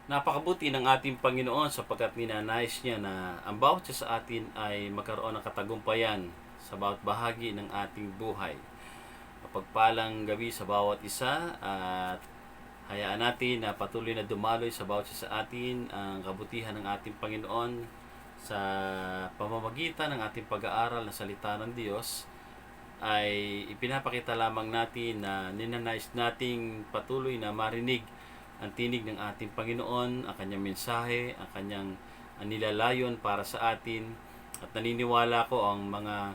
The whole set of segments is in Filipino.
Napakabuti ng ating Panginoon sapagkat ninanais niya na ang bawat isa sa atin ay magkaroon ng katagumpayan sa bawat bahagi ng ating buhay. Mapagpalang gabi sa bawat isa at hayaan natin na patuloy na dumaloy sa bawat isa sa atin ang kabutihan ng ating Panginoon sa pamamagitan ng ating pag-aaral ng salita ng Diyos ay ipinapakita lamang natin na ninanais nating patuloy na marinig ang tinig ng ating Panginoon, ang kanyang mensahe, ang kanyang nilalayon para sa atin. At naniniwala ko ang mga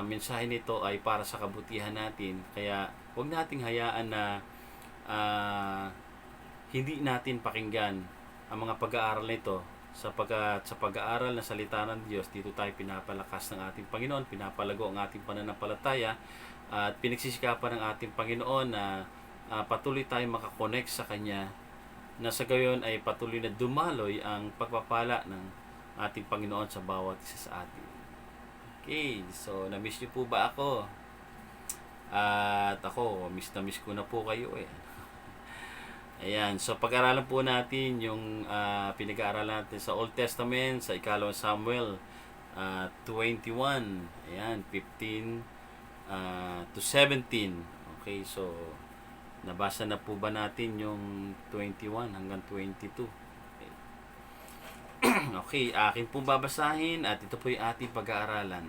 mensahe nito ay para sa kabutihan natin. Kaya huwag nating hayaan na hindi natin pakinggan ang mga pag-aaral nito sapagkat sa pag-aaral ng salita ng Diyos, dito tayo pinapalakas ng ating Panginoon, pinapalago ang ating pananampalataya at pinagsisikapan ng ating Panginoon na patuloy tayong makakonect sa Kanya na sa gayon ay patuloy na dumaloy ang pagpapala ng ating Panginoon sa bawat isa sa atin. Okay, so na-miss niyo po ba ako? At ako, na miss ko na po kayo eh. Ayan, so pag-aralan po natin yung pinag-aaralan natin sa Old Testament, sa ikalawang Samuel 21, ayan, 15 to 17. Okay, so nabasa na po ba natin yung 21 hanggang 22? Okay, okay, akin pong babasahin at ito po yung ating pag-aaralan.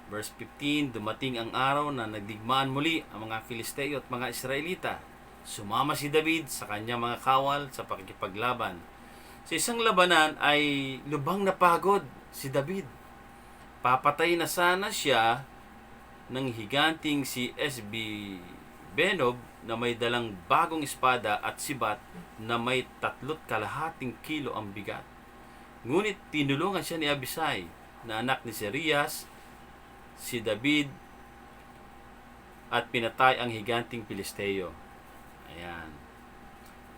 Verse 15, dumating ang araw na nagdigmaan muli ang mga Filisteo at mga Israelita. Sumama si David sa kanyang mga kawal sa pakikipaglaban. Sa isang labanan ay lubhang napagod si David. Papatay na sana siya ng higanting si SB Benob na may dalang bagong espada at sibat na may 3.5 kilo ang bigat. Ngunit tinulungan siya ni Abisai na anak ni Serias, si David at pinatay ang higanting Pilisteo. Ayan.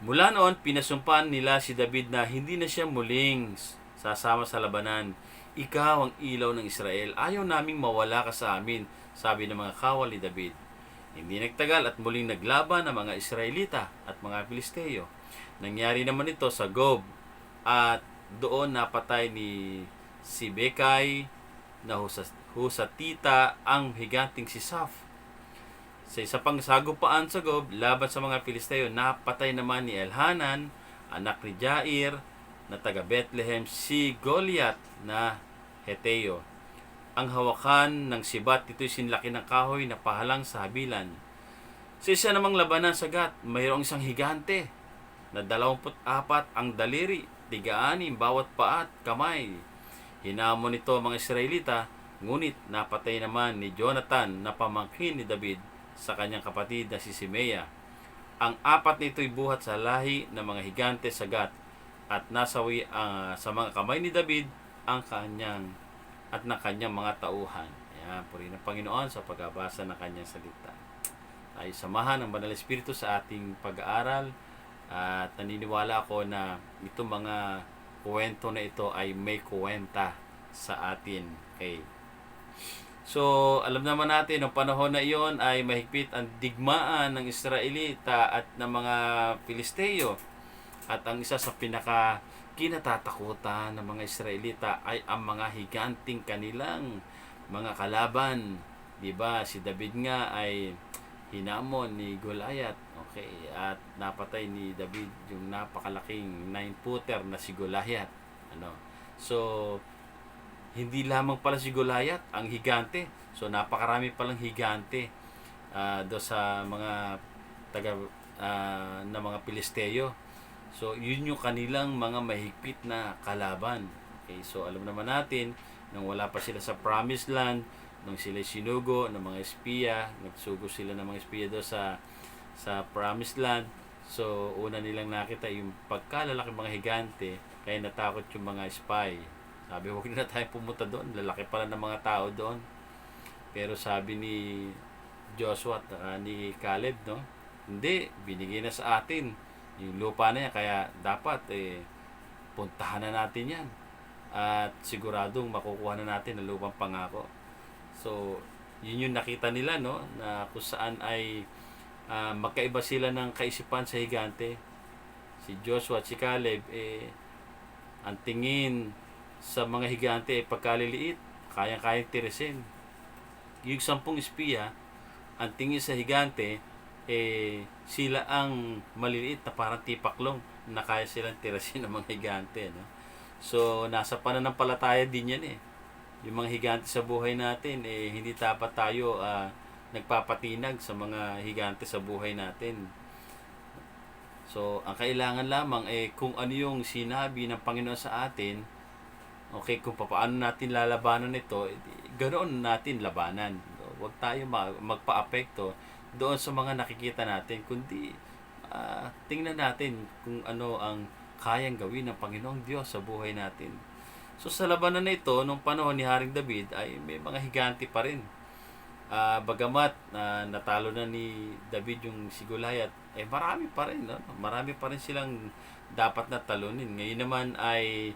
Mula noon, pinasumpan nila si David na hindi na siya muling sasama sa labanan. Ikaw ang ilaw ng Israel. Ayaw naming mawala ka sa amin, sabi ng mga kawal ni David. Hindi nagtagal at muling naglaban ang mga Israelita at mga Pilisteo. Nangyari naman ito sa Gob at doon napatay ni Sibekay na Husatita ang higanting si Saf. Sa isa pang sagupaan sa Gob, laban sa mga Filisteo, napatay naman ni Elhanan, anak ni Jair, na taga Bethlehem, si Goliath na Heteo. Ang hawakan ng sibat, ito'y sinlaki ng kahoy na pahalang sa habilan. Sa isa namang labanan sa Gat, mayroong isang higante na 24 ang daliri, 6 bawat paa at kamay. Hinamon nito mga Israelita, ngunit napatay naman ni Jonathan na pamangkin ni David sa kanyang kapatid na si Simea. Ang 4 nito'y buhat sa lahi ng mga higante sa Gat at nasawi sa mga kamay ni David ang kanyang at ng kanyang mga tauhan. Ayan, puri ng Panginoon sa pagbabasa ng kanyang salita. Ay samahan ng Banal Espiritu sa ating pag-aaral at naniniwala ako na itong mga kwento na ito ay may kuwenta sa atin. Okay. So, alam naman natin, noong panahon na iyon ay mahigpit ang digmaan ng Israelita at ng mga Filisteo. At ang isa sa pinaka kinatatakutan ng mga Israelita ay ang mga higanting kanilang mga kalaban. 'Di ba? Si David nga ay hinamon ni Goliath. Okay, at napatay ni David yung napakalaking 9-footer na si Goliath. Ano? So, hindi lamang pala si Goliath ang higante. So, napakarami palang higante do sa mga taga na mga Pilisteo. So, yun yung kanilang mga mahigpit na kalaban. Okay, so alam naman natin, nung wala pa sila sa Promised Land, nung sila sinugo ng mga espiya, nagsugo sila ng mga espiya doon sa Promised Land. So, una nilang nakita yung pagkalalaki mga higante, kaya natakot yung mga spy. Sabi, huwag na tayo pumunta doon. Lalaki pala ng mga tao doon. Pero sabi ni Joshua at ni Caleb, no? Hindi, binigay na sa atin yung lupa na yan. Kaya dapat, puntahan na natin yan. At siguradong makukuha na natin ang lupang pangako. So, yun yung nakita nila, no? Na kung saan ay magkaiba sila ng kaisipan sa higante. si Joshua at si Caleb, ang tingin sa mga higante ay pagkaliliit, kayang-kayang tirisin. Yung 10 espiya, ang tingin sa higante, sila ang maliliit na parang tipaklong na kaya silang tirasin ng mga higante. No? So, nasa pananampalataya din yan Yung mga higante sa buhay natin, hindi dapat tayo nagpapatinag sa mga higante sa buhay natin. So, ang kailangan lamang kung ano yung sinabi ng Panginoon sa atin, okay, kung paano natin lalabanan ito, ganoon natin labanan. Huwag tayo magpa-apekto doon sa mga nakikita natin, kundi tingnan natin kung ano ang kayang gawin ng Panginoong Diyos sa buhay natin. So sa labanan na ito, nung panahon ni Haring David, ay may mga higanti pa rin. Bagamat natalo na ni David yung si Goliath, marami pa rin. No? Marami pa rin silang dapat na talunin. Ngayon naman ay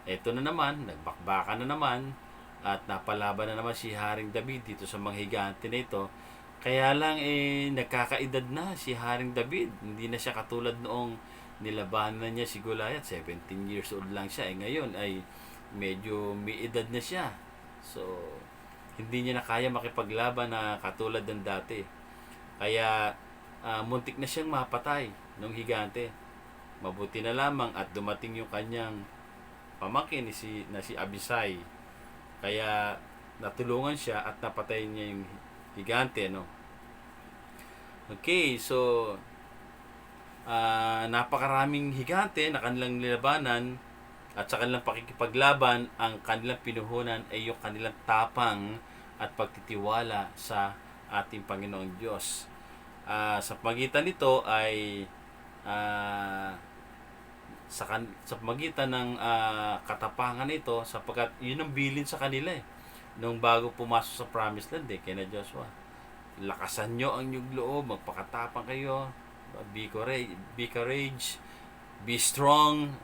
eto na naman, nagbakbakan na naman at napalaban na naman si Haring David dito sa mga higante na ito. Kaya lang nagkakaedad na si Haring David. Hindi na siya katulad noong nilabanan niya si Goliath. 17 years old lang siya. Ngayon ay medyo may edad na siya. So, hindi niya na kaya makipaglaban na katulad ng dati. Kaya muntik na siyang mapatay ng higante. Mabuti na lamang at dumating yung kanyang pamangkin na si Abisai. Kaya natulungan siya at napatay niya yung higante, no? Okay, so napakaraming higante na kanilang nilabanan at sa kanilang pakikipaglaban, ang kanilang pinuhunan ay yung kanilang tapang at pagtitiwala sa ating Panginoong Diyos. Sa pagitan nito ay sa pagitan ng katapangan nito, sapagkat yun ang bilin sa kanila nung bago pumasok sa Promised Land kina Joshua. Lakasan nyo ang inyong loob, magpakatapang kayo, be courage, be strong,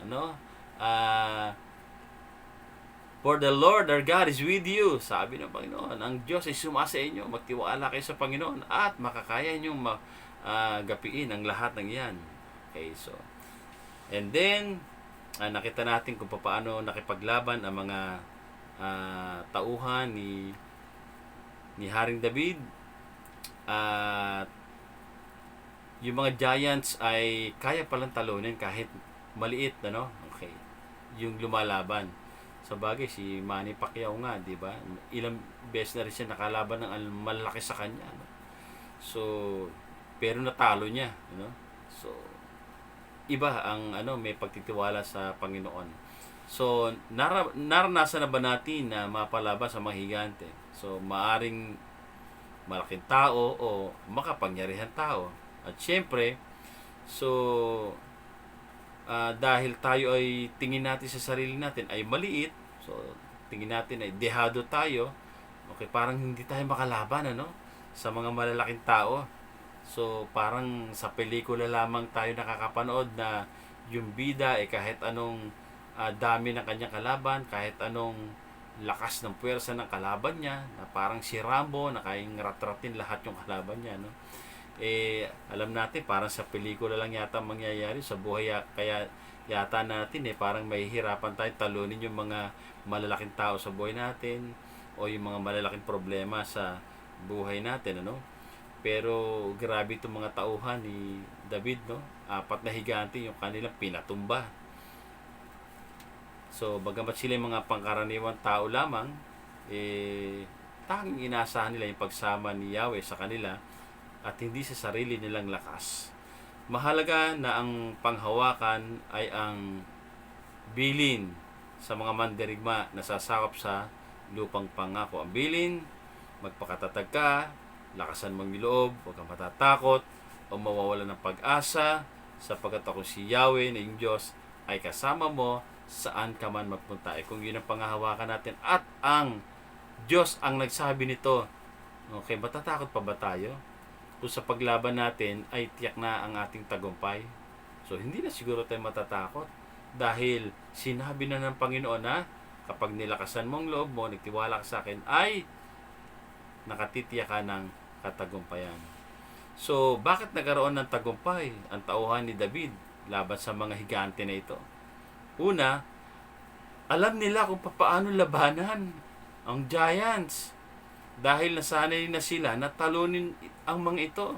for the Lord our God is with you. Sabi ng Panginoon, ang Diyos ay sumasa inyo, magtiwala kayo sa Panginoon at makakaya nyo gapiin ang lahat ng yan. Okay, so and then, nakita natin kung paano nakipaglaban ang mga tauhan ni Haring David. At yung mga giants ay kaya palang talunin kahit maliit, Okay. Yung lumalaban. Sa bagay, si Manny Pacquiao nga, di ba? Ilang beses na rin siya nakalaban ng malaki sa kanya. So, pero natalo niya, So, iba ang may pagtitiwala sa Panginoon. So, naranasan na ba natin na mapalaban sa mga higante? So, maaring malaking tao o makapangyarihan tao. At syempre, so, dahil tayo ay tingin natin sa sarili natin ay maliit, so, tingin natin ay dehado tayo, okay, parang hindi tayo makalaban, sa mga malalaking tao. So, parang sa pelikula lamang tayo nakakapanood na yung bida kahit anong dami ng kanyang kalaban, kahit anong lakas ng puwersa ng kalaban niya, na parang si Rambo na kayang ratratin lahat yung kalaban niya, alam natin parang sa pelikula lang yata mangyayari sa buhay, kaya yata natin parang mahihirapan tayo talunin yung mga malalaking tao sa buhay natin o yung mga malalaking problema sa buhay natin, Pero grabe itong mga tauhan ni David, 4 na higante yung kanilang pinatumba. So, bagamat sila yung mga pangkaraniwang tao lamang, tanging inaasahan nila yung pagsama ni Yahweh sa kanila at hindi sa sarili nilang lakas. Mahalaga na ang panghawakan ay ang bilin sa mga mandirigma na sasakop sa lupang pangako. Ang bilin, magpakatatag ka, lakasan mong loob, huwag kang matatakot o mawawala ng pag-asa, sapagkat ako si Yahweh na yung Diyos ay kasama mo saan ka man magpunta. Kung yun ang panghahawakan natin at ang Diyos ang nagsabi nito, okay, matatakot pa ba tayo? Kung sa paglaban natin ay tiyak na ang ating tagumpay, so hindi na siguro tayo matatakot dahil sinabi na ng Panginoon na kapag nilakasan mong loob mo, nagtiwala ka sa akin, ay nakatitiyak ka ng katagumpayan. So, bakit nagkaroon ng tagumpay ang tauhan ni David laban sa mga higante na ito. Una, alam nila kung paano labanan ang giants dahil nasanay na sila na talunin ang mga ito.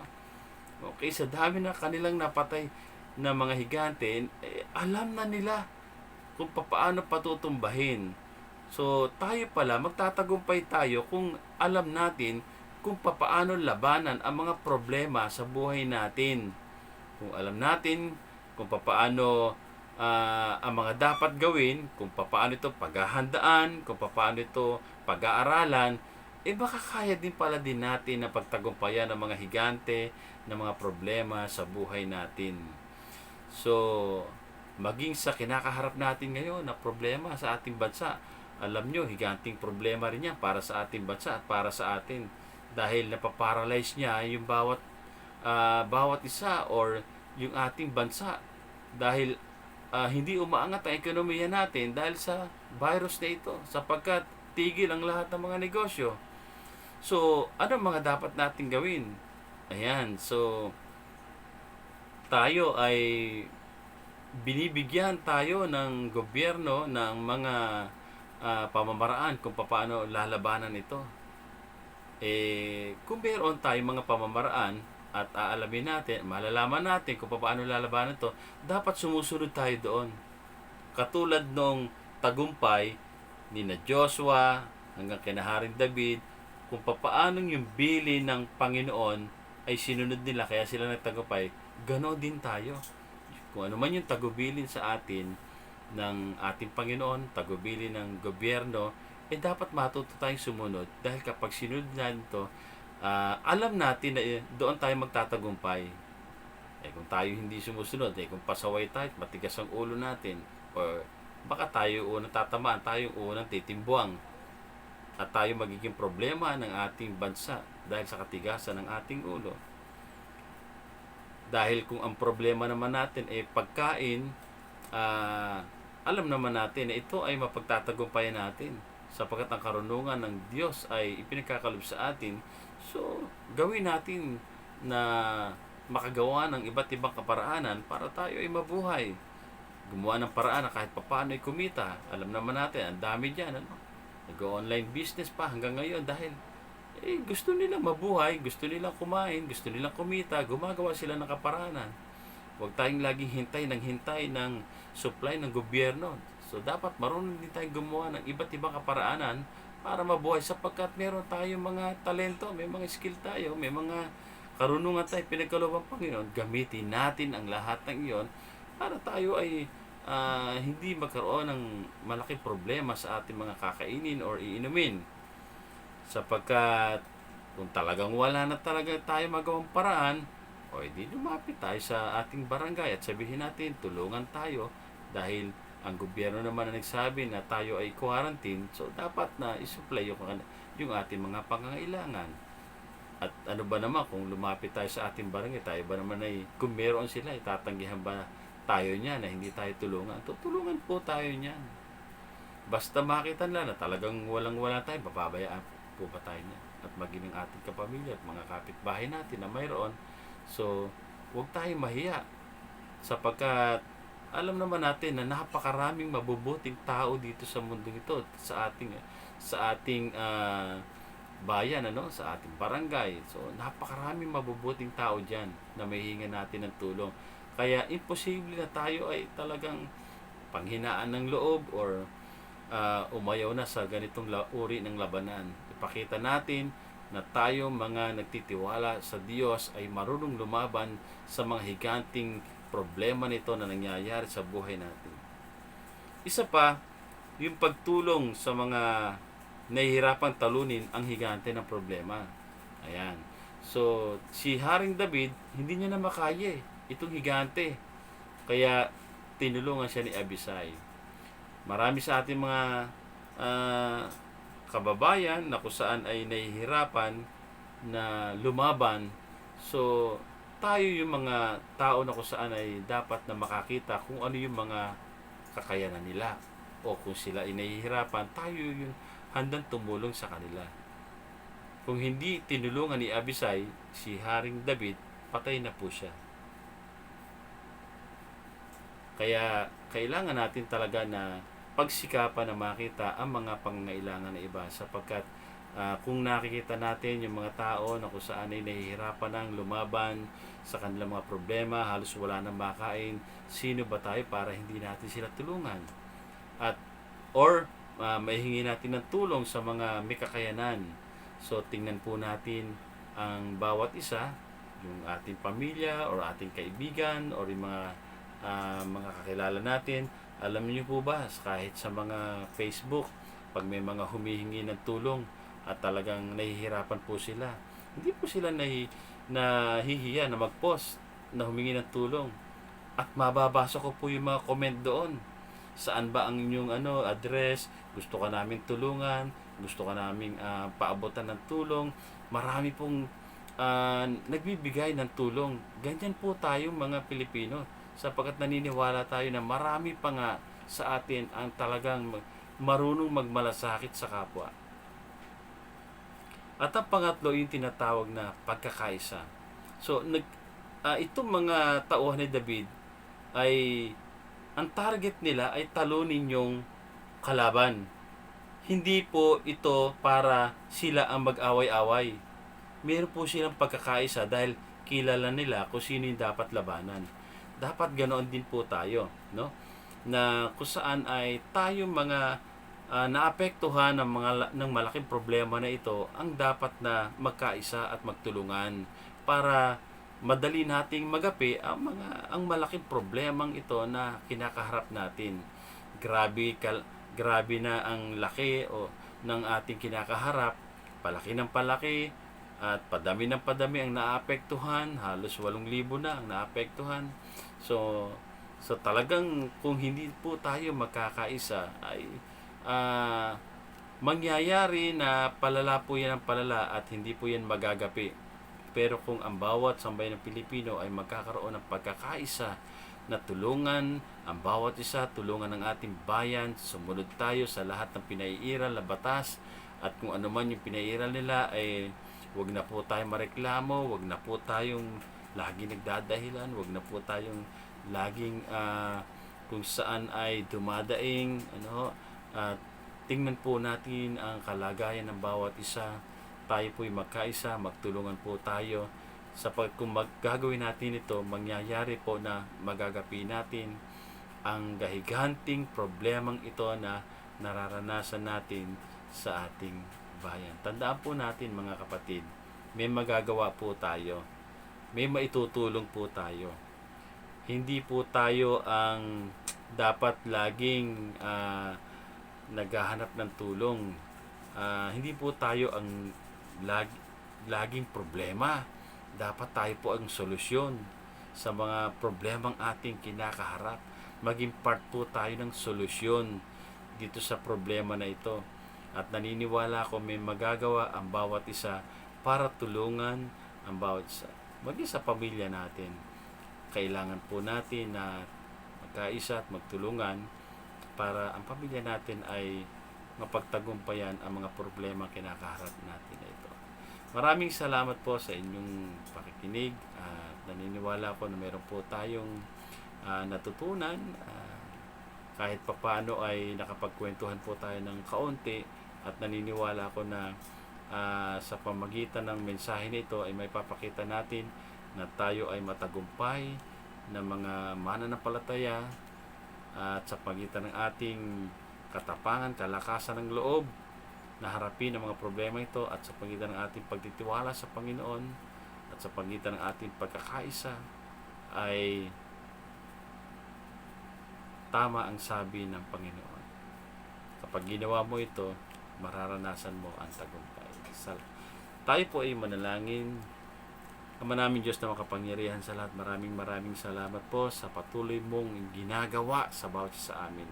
Okay, sa dami na kanilang napatay na mga higante, alam na nila kung paano patutumbahin. So, tayo pala, magtatagumpay tayo kung alam natin kung paano labanan ang mga problema sa buhay natin. Kung alam natin kung paano ang mga dapat gawin, kung paano ito paghahandaan, kung paano ito pag-aaralan, baka kaya din pala din natin na pagtagumpayan ng mga higante, ng mga problema sa buhay natin. So, maging sa kinakaharap natin ngayon na problema sa ating bansa, alam nyo, higanting problema rin yan para sa ating bansa at para sa atin. Dahil napaparalyze niya yung bawat isa or yung ating bansa. Dahil hindi umaangat ang ekonomiya natin dahil sa virus na ito, sapagkat tigil ang lahat ng mga negosyo. So, ano mga dapat natin gawin? Ayan, so tayo ay binibigyan tayo ng gobyerno ng mga pamamaraan kung paano lalabanan ito. Kung meron tayong mga pamamaraan at aalamin natin, malalaman natin kung paano lalabanan ito, dapat sumusunod tayo doon. Katulad nung tagumpay ni na Joshua hanggang kina Haring David, kung paano yung bilin ng Panginoon ay sinunod nila kaya sila nagtagumpay, ganoon din tayo. Kung ano man yung tagubilin sa atin ng ating Panginoon, tagubilin ng gobyerno, dapat matuto tayong sumunod dahil kapag sinunod natin ito, alam natin na doon tayo magtatagumpay. Kung tayo hindi sumusunod, kung pasaway tayo, matigas ang ulo natin, or baka tayo unang tatamaan, tayo unang titimbuang, at tayo magiging problema ng ating bansa dahil sa katigasan ng ating ulo. Dahil kung ang problema naman natin pagkain, alam naman natin na ito ay mapagtatagumpayan natin sapagkat ang karunungan ng Diyos ay ipinagkakalob sa atin. So, gawin natin na makagawa ng iba't ibang kaparaanan para tayo ay mabuhay. Gumawa ng paraan na kahit papaano ay kumita. Alam naman natin, ang dami dyan. Nag-online business pa hanggang ngayon dahil gusto nilang mabuhay, gusto nilang kumain, gusto nilang kumita, gumagawa sila ng kaparaanan. Huwag tayong laging hintay ng supply ng gobyerno. So, dapat marunong din tayong gumawa ng iba't ibang kaparaanan para mabuhay sapagkat meron tayong mga talento, may mga skill tayo, may mga karunungan tayo, pinagkaloob ang Panginoon. Gamitin natin ang lahat ng iyon para tayo ay hindi magkaroon ng malaking problema sa ating mga kakainin or iinumin. Sapagkat kung talagang wala na talaga tayo magawang paraan, di lumapit tayo sa ating barangay at sabihin natin, tulungan tayo dahil ang gobyerno naman na nagsabi na tayo ay quarantine, so dapat na isupply yung ating mga pangangailangan. At ano ba naman kung lumapit tayo sa ating barangay, tayo ba naman ay, kung meron sila, itatanggihan ba tayo niya na hindi tayo tulungan? Tutulungan po tayo niyan. Basta makita nila na talagang walang-wala tayo, papabayaan po ba tayo niya? At maging ang ating kapamilya at mga kapitbahay natin na mayroon. So, huwag tayong mahiya sapagkat alam naman natin na napakaraming mabubuting tao dito sa mundo ito, sa ating bayan, sa ating barangay. So, napakaraming mabubuting tao diyan na mahihingan natin ng tulong. Kaya imposible na tayo ay talagang panghinaan ng loob or umayaw na sa ganitong uri ng labanan. Ipakita natin na tayo mga nagtitiwala sa Diyos ay marunong lumaban sa mga higanting problema nito na nangyayari sa buhay natin. Isa pa, yung pagtulong sa mga nahihirapang talunin ang higante ng problema. Ayan. So, si Haring David, hindi niya na makaya itong higante. Kaya, tinulungan siya ni Abisai. Marami sa ating mga kababayan na kung saan ay nahihirapan na lumaban. So, tayo yung mga tao na kung saan ay dapat na makakita kung ano yung mga kakayanan nila. O kung sila ay nahihirapan, tayo yung handang tumulong sa kanila. Kung hindi tinulungan ni Abisai, si Haring David, patay na po siya. Kaya kailangan natin talaga na pagsikapan na makita ang mga pangangailangan ng iba, sapagkat kung nakikita natin yung mga tao na kung saan ay nahihirapan ng lumaban sa kanilang mga problema, halos wala nang makain, sino ba tayo para hindi natin sila tulungan? At or maihingi natin ng tulong sa mga may kakayanan. So tingnan po natin ang bawat isa, yung ating pamilya or ating kaibigan or yung mga kakilala natin. Alam niyo po ba, kahit sa mga Facebook, pag may mga humihingi ng tulong at talagang nahihirapan po sila, hindi po sila nahihiya na mag-post na humingi ng tulong. At mababasa ko po yung mga comment doon. Saan ba ang inyong address? Gusto ka naming tulungan, gusto ka naming paabotan ng tulong. Marami pong nagbibigay ng tulong. Ganyan po tayo mga Pilipino, sapagkat naniniwala tayo na marami pa nga sa atin ang talagang marunong magmalasakit sa kapwa. At ang pangatlo, yung tinatawag na pagkakaisa. So, itong mga tauhan ni David ay ang target nila ay talunin yung kalaban. Hindi po ito para sila ang mag-away-away. Meron po silang pagkakaisa dahil kilala nila kung sino yung dapat labanan. Dapat ganoon din po tayo, no? Na kung saan ay tayo mga naapektuhan ng malaking problema na ito, ang dapat na magkaisa at magtulungan para madali nating magapi ang malaking problemang ito na kinakaharap natin. Grabe na ang laki ng ating kinakaharap, palaki ng palaki at padami ng padami ang naapektuhan, halos 8,000 na ang naapektuhan. So talagang kung hindi po tayo magkakaisa ay mangyayari na palala po yan ang palala at hindi po yan magagapi. Pero kung ang bawat sambayan ng Pilipino ay magkakaroon ng pagkakaisa na tulungan ang bawat isa, tulungan ng ating bayan, sumunod tayo sa lahat ng pinaiiral na batas, at kung ano man yung pinaiiral nila ay wag na po tayong mareklamo, wag na po tayong laging nagdadahilan, wag na po tayong laging kung saan ay dumadaing, tingnan po natin ang kalagayan ng bawat isa. Tayo po'y magkaisa, magtulungan po tayo. Sapagkat kung gagawin natin ito, mangyayari po na magagapi natin ang gahiganting problemang ito na nararanasan natin sa ating bayan. Tandaan po natin mga kapatid, may magagawa po tayo. May maitutulong po tayo. Hindi po tayo ang dapat laging naghahanap ng tulong. Hindi po tayo ang laging problema. Dapat tayo po ang solusyon sa mga problemang ating kinakaharap. Maging part po tayo ng solusyon dito sa problema na ito. At naniniwala ko may magagawa ang bawat isa para tulungan ang bawat isa. Maging sa pamilya natin, kailangan po natin na magkaisa at magtulungan para ang pamilya natin ay mapagtagumpayan ang mga problema kinakaharap natin na ito. Maraming salamat po sa inyong pakikinig at naniniwala ko na meron po tayong natutunan. Kahit papaano ay nakapagkwentuhan po tayo ng kaunti, at naniniwala ko na sa pamagitan ng mensahe nito ay may papakita natin na tayo ay matagumpay na mga mananampalataya, at sa pagitan ng ating katapangan, kalakasan ng loob na harapin ang mga problema ito, at sa pagitan ng ating pagtitiwala sa Panginoon, at sa pagitan ng ating pagkakaisa, ay tama ang sabi ng Panginoon. Kapag ginawa mo ito, mararanasan mo ang tagumpay. Tayo po ay manalangin. Ama namin Diyos na makapangyarihan sa lahat, maraming salamat po sa patuloy mong ginagawa sa bawat sa amin.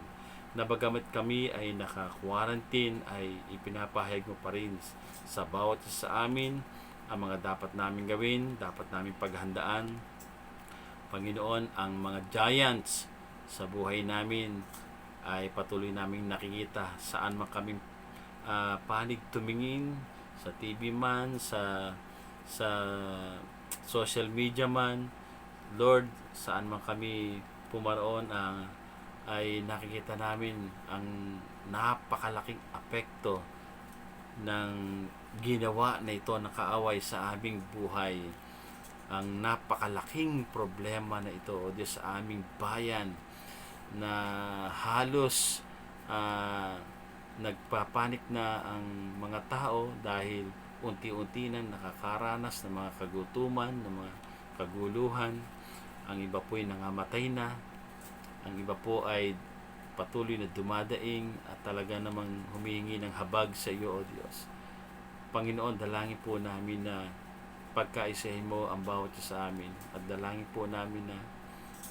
Na bagamat kami ay naka-quarantine, ay ipinapahayag mo pa rin sa bawat sa amin ang mga dapat namin gawin, dapat namin paghandaan. Panginoon, ang mga giants sa buhay namin ay patuloy naming nakikita saan man kaming panig tumingin, sa TV man, sa social media man. Lord, saan man kami pumaroon ay nakikita namin ang napakalaking apekto ng ginawa na ito na kaaway sa aming buhay. Ang napakalaking problema na ito, O Diyos, sa aming bayan na halos nagpapanik na ang mga tao dahil unti-unti nang nakakaranas ng mga kagutuman, ng mga kaguluhan. Ang iba po ay nangamatay na, ang iba po ay patuloy na dumadaing at talaga namang humihingi ng habag sa iyo, O Diyos. Panginoon, dalangin po namin na pagkaisahin mo ang bawat isa sa amin at dalangin po namin na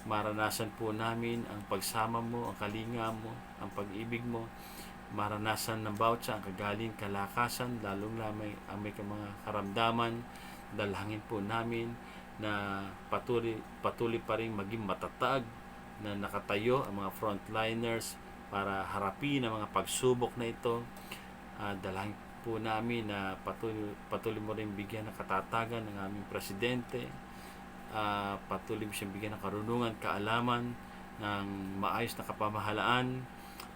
maranasan po namin ang pagsama mo, ang kalinga mo, ang pag-ibig mo, maranasan ng bawat isa ang kagaling, kalakasan, lalong lamang ang may mga karamdaman. Dalangin po namin na patuloy pa rin maging matatag na nakatayo ang mga frontliners para harapin ang mga pagsubok na ito. Dalangin po namin na patuloy mo rin bigyan ng katatagan ng aming presidente. Patuloy mo siyang bigyan ng karunungan, kaalaman, ng maayos na kapamahalaan,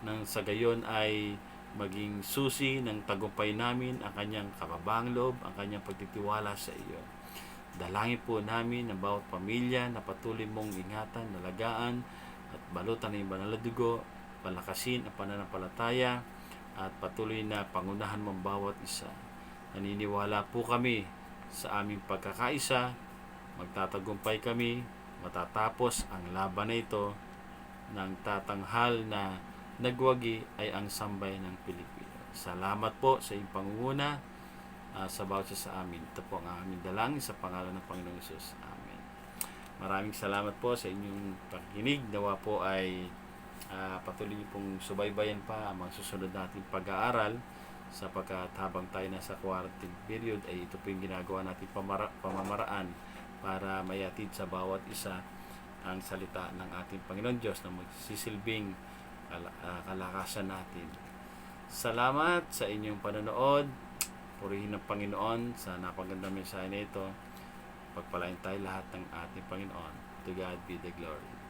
nang sa gayon ay maging susi ng tagumpay namin ang kanyang kababang loob, ang kanyang pagtitiwala sa iyo. Dalangin po namin ang bawat pamilya na patuloy mong ingatan, nalagaan at balutan ng banal na dugo, palakasin ang pananampalataya at patuloy na pangunahan mo ang bawat isa. Naniniwala po kami sa aming pagkakaisa, magtatagumpay kami, matatapos ang laban na ito ng tatanghal na nagwagi ay ang sambayan ng Pilipino. Salamat po sa iyong pangunguna sa bawat isa sa amin. Ito po ang aming dalangin sa pangalan ng Panginoong Hesus. Amen. Maraming salamat po sa inyong pakikinig. Nawa po ay patuloy niyo pong subaybayan pa ang mga susunod nating pag-aaral sapagkat habang tayo nasa quarantine period ay ito po yung ginagawa nating pamamaraan para mayatid sa bawat isa ang salita ng ating Panginoon Diyos na magsisilbing kalakasan natin. Salamat sa inyong panonood. Purihin ng Panginoon sa napagandang mensahe na ito. Pagpalain tayo lahat ng ating Panginoon. To God be the glory.